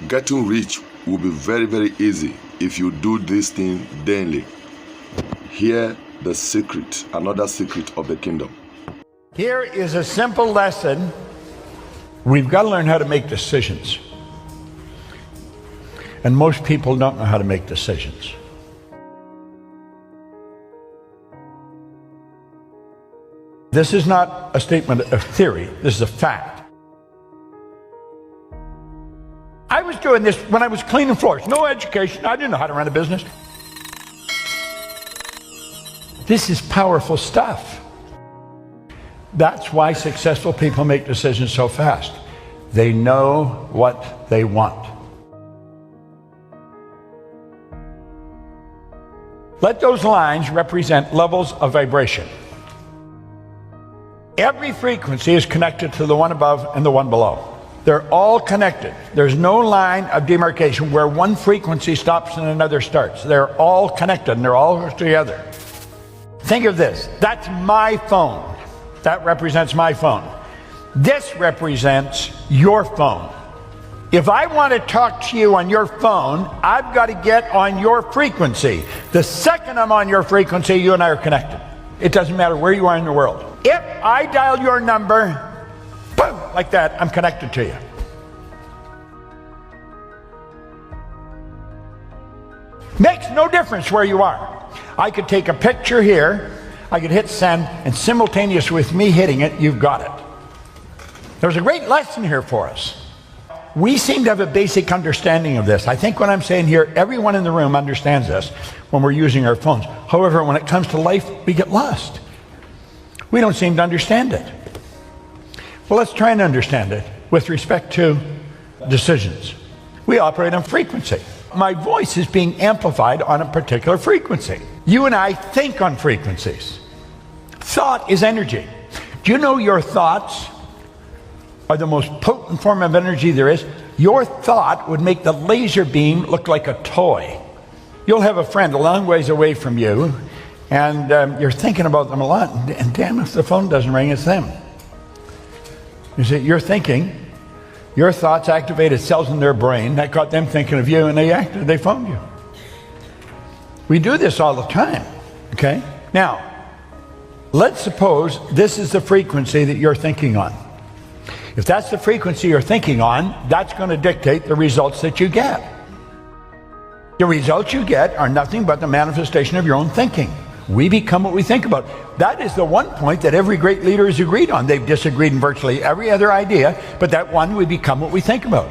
Getting rich will be very, very easy if you do this thing daily. Hear the secret, another secret of the kingdom. Here is a simple lesson. We've got to learn how to make decisions. And most people don't know how to make decisions. This is not a statement of theory. This is a fact. I was doing this when I was cleaning floors. No education. I didn't know how to run a business. This is powerful stuff. That's why successful people make decisions so fast. They know what they want. Let those lines represent levels of vibration. Every frequency is connected to the one above and the one below. They're all connected. There's no line of demarcation where one frequency stops and another starts. They're all connected and they're all together. Think of this. That's my phone. That represents my phone. This represents your phone. If I want to talk to you on your phone, I've got to get on your frequency. The second I'm on your frequency, you and I are connected. It doesn't matter where you are in the world. If I dial your number, boom, like that, I'm connected to you. Makes no difference where you are. I could take a picture here, I could hit send, and simultaneous with me hitting it, you've got it. There's a great lesson here for us. We seem to have a basic understanding of this. I think what I'm saying here, everyone in the room understands this when we're using our phones. However, when it comes to life, we get lost. We don't seem to understand it. Well, let's try and understand it with respect to decisions. We operate on frequency. My voice is being amplified on a particular frequency. You and I think on frequencies. Thought is energy. Do you know your thoughts are the most potent form of energy there is? Your thought would make the laser beam look like a toy. You'll have a friend a long ways away from you, and you're thinking about them a lot, and damn if the phone doesn't ring, it's them. You see, you're thinking, your thoughts activated cells in their brain that got them thinking of you, and they phoned you. We do this all the time, okay? Now, let's suppose this is the frequency that you're thinking on. If that's the frequency you're thinking on, that's going to dictate the results that you get. The results you get are nothing but the manifestation of your own thinking. We become what we think about. That is the one point that every great leader has agreed on. They've disagreed in virtually every other idea, but that one, we become what we think about.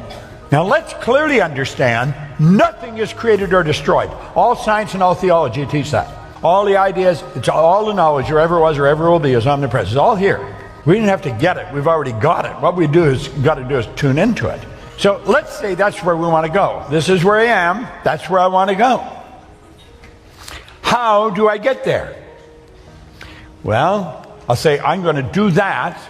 Now let's clearly understand, nothing is created or destroyed. All science and all theology teach that. All the ideas, it's all the knowledge there ever was or ever will be is omnipresent. It's all here. We didn't have to get it. We've already got it. What we got to do is tune into it. So let's say that's where we want to go. This is where I am. That's where I want to go. How do I get there? Well, I'll say I'm going to do that.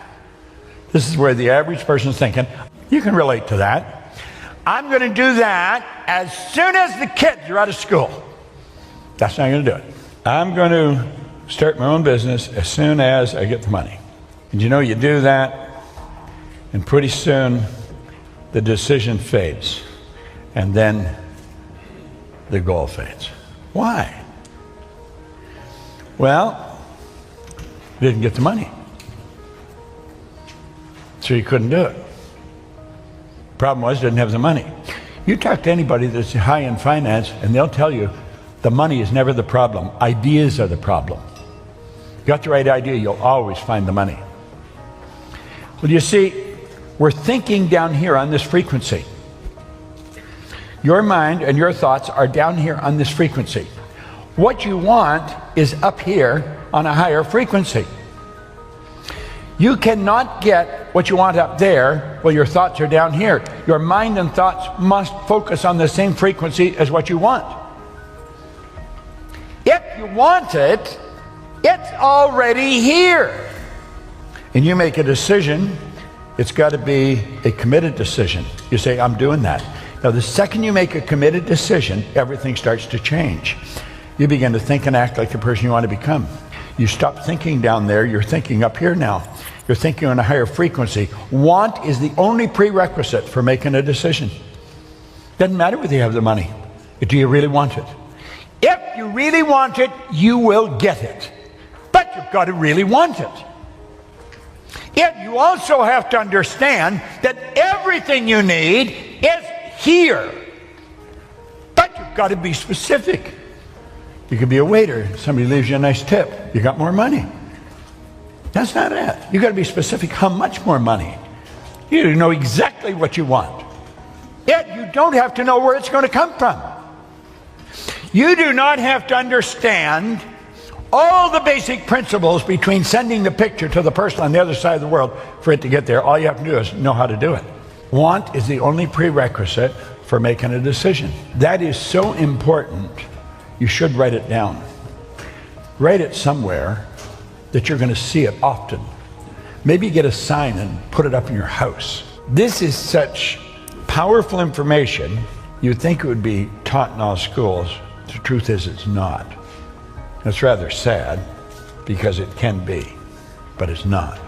This is where the average person's thinking. You can relate to that. I'm going to do that as soon as the kids are out of school. That's not going to do it. I'm going to start my own business as soon as I get the money. And you know, you do that, and pretty soon the decision fades, and then the goal fades. Why? Well, you didn't get the money, so you couldn't do it. Problem was, you didn't have the money. You talk to anybody that's high in finance, and they'll tell you the money is never the problem. Ideas are the problem. You got the right idea, you'll always find the money. Well, you see, we're thinking down here on this frequency. Your mind and your thoughts are down here on this frequency. What you want is up here on a higher frequency. You cannot get what you want up there while your thoughts are down here. Your mind and thoughts must focus on the same frequency as what you want. If you want it, it's already here. And you make a decision, it's got to be a committed decision. You say, I'm doing that. Now, the second you make a committed decision, everything starts to change. You begin to think and act like the person you want to become. You stop thinking down there, you're thinking up here now. You're thinking on a higher frequency. Want is the only prerequisite for making a decision. Doesn't matter whether you have the money. Do you really want it? If you really want it, you will get it. But you've got to really want it. Yet you also have to understand that everything you need is here. But you've got to be specific. You could be a waiter. Somebody leaves you a nice tip. You got more money. That's not it. You've got to be specific how much more money. You know exactly what you want. Yet you don't have to know where it's going to come from. You do not have to understand all the basic principles between sending the picture to the person on the other side of the world for it to get there. All you have to do is know how to do it. Want is the only prerequisite for making a decision. That is so important, you should write it down. Write it somewhere that you're going to see it often. Maybe get a sign and put it up in your house. This is such powerful information. You'd think it would be taught in all schools. The truth is it's not. It's rather sad because it can be, but it's not.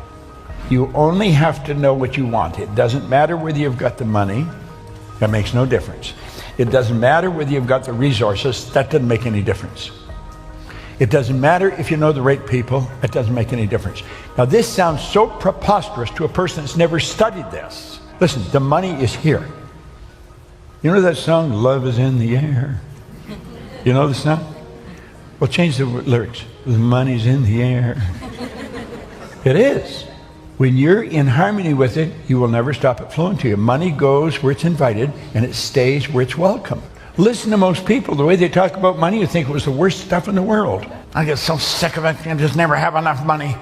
You only have to know what you want. It doesn't matter whether you've got the money. That makes no difference. It doesn't matter whether you've got the resources. That doesn't make any difference. It doesn't matter if you know the right people. It doesn't make any difference. Now this sounds so preposterous to a person that's never studied this. Listen, the money is here. You know that song, Love is in the Air? You know the song? Well, change the lyrics. The money's in the air. It is. When you're in harmony with it, you will never stop it flowing to you. Money goes where it's invited, and it stays where it's welcome. Listen to most people. The way they talk about money, you think it was the worst stuff in the world. I get so sick of it. I just never have enough money.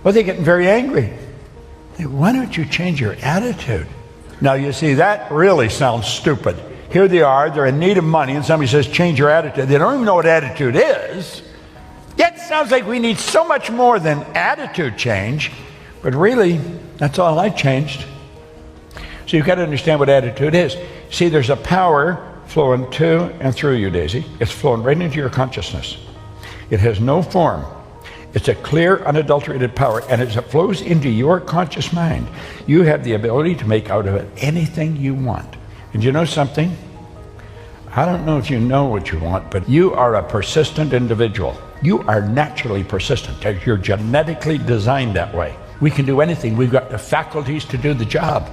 Well, they're getting very angry. Why don't you change your attitude? Now, you see, that really sounds stupid. Here they are, they're in need of money, and somebody says, change your attitude. They don't even know what attitude is. Yet it sounds like we need so much more than attitude change. But really, that's all I changed. So you've got to understand what attitude is. See, there's a power flowing to and through you, Daisy. It's flowing right into your consciousness. It has no form. It's a clear, unadulterated power. And as it flows into your conscious mind, you have the ability to make out of it anything you want. And you know something? I don't know if you know what you want, but you are a persistent individual. You are naturally persistent. You're genetically designed that way. We can do anything. We've got the faculties to do the job.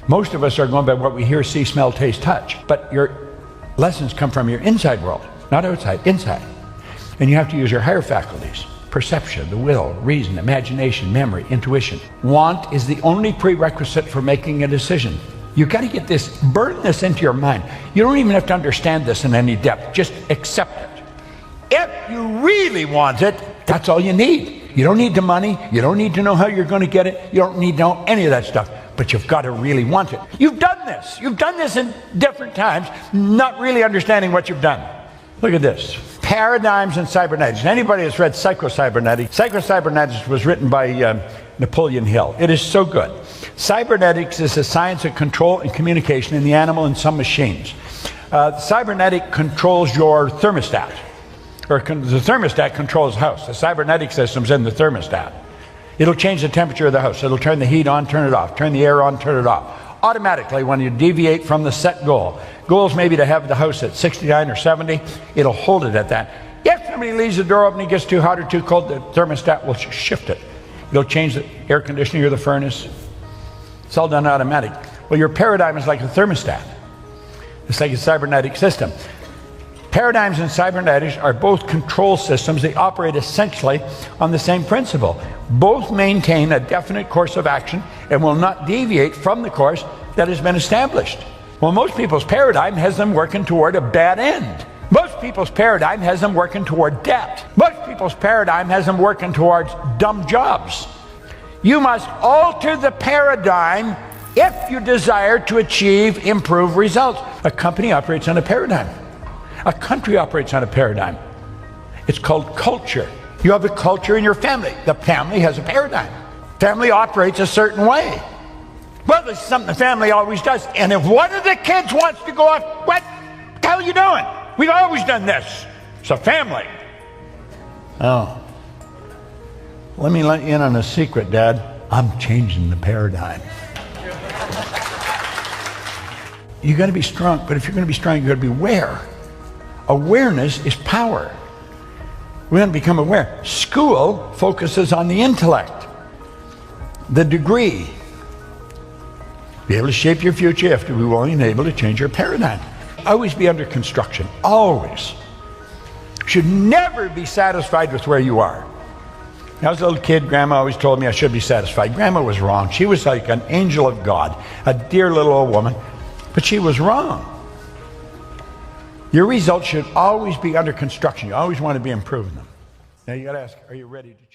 Most of us are going by what we hear, see, smell, taste, touch. But your lessons come from your inside world, not outside, inside. And you have to use your higher faculties. Perception, the will, reason, imagination, memory, intuition. Want is the only prerequisite for making a decision. You've got to get this, burn this into your mind. You don't even have to understand this in any depth. Just accept it. If you really want it, that's all you need. You don't need the money. You don't need to know how you're going to get it. You don't need to know any of that stuff. But you've got to really want it. You've done this. You've done this in different times, not really understanding what you've done. Look at this. Paradigms in Cybernetics. Anybody that's read Psycho-Cybernetics was written by Napoleon Hill. It is so good. Cybernetics is the science of control and communication in the animal and some machines. Cybernetic controls your thermostat. Or the thermostat controls the house. The cybernetic system's in the thermostat. It'll change the temperature of the house. It'll turn the heat on, turn it off, turn the air on, turn it off. Automatically, when you deviate from the set goal. Goal's maybe to have the house at 69 or 70. It'll hold it at that. If somebody leaves the door open, it gets too hot or too cold, the thermostat will shift it. It'll change the air conditioning or the furnace. It's all done automatic. Well, your paradigm is like a thermostat. It's like a cybernetic system. Paradigms and cybernetics are both control systems. They operate essentially on the same principle. Both maintain a definite course of action and will not deviate from the course that has been established. Well, most people's paradigm has them working toward a bad end. Most people's paradigm has them working toward debt. Most people's paradigm has them working towards dumb jobs. You must alter the paradigm if you desire to achieve improved results. A company operates on a paradigm. A country operates on a paradigm. It's called culture. You have a culture in your family. The family has a paradigm. Family operates a certain way. Well, this is something the family always does. And if one of the kids wants to go off, what the hell are you doing? We've always done this. It's a family. Oh. Let me let you in on a secret, Dad. I'm changing the paradigm. You got to be strong, but if you're going to be strong, you got to be aware. Awareness is power. We have to become aware. School focuses on the intellect, the degree. Be able to shape your future. You have to be willing and able to change your paradigm. Always be under construction. Always. Should never be satisfied with where you are. When I was a little kid, Grandma always told me I should be satisfied. Grandma was wrong. She was like an angel of God, a dear little old woman, but she was wrong. Your results should always be under construction. You always want to be improving them. Now you got to ask, are you ready to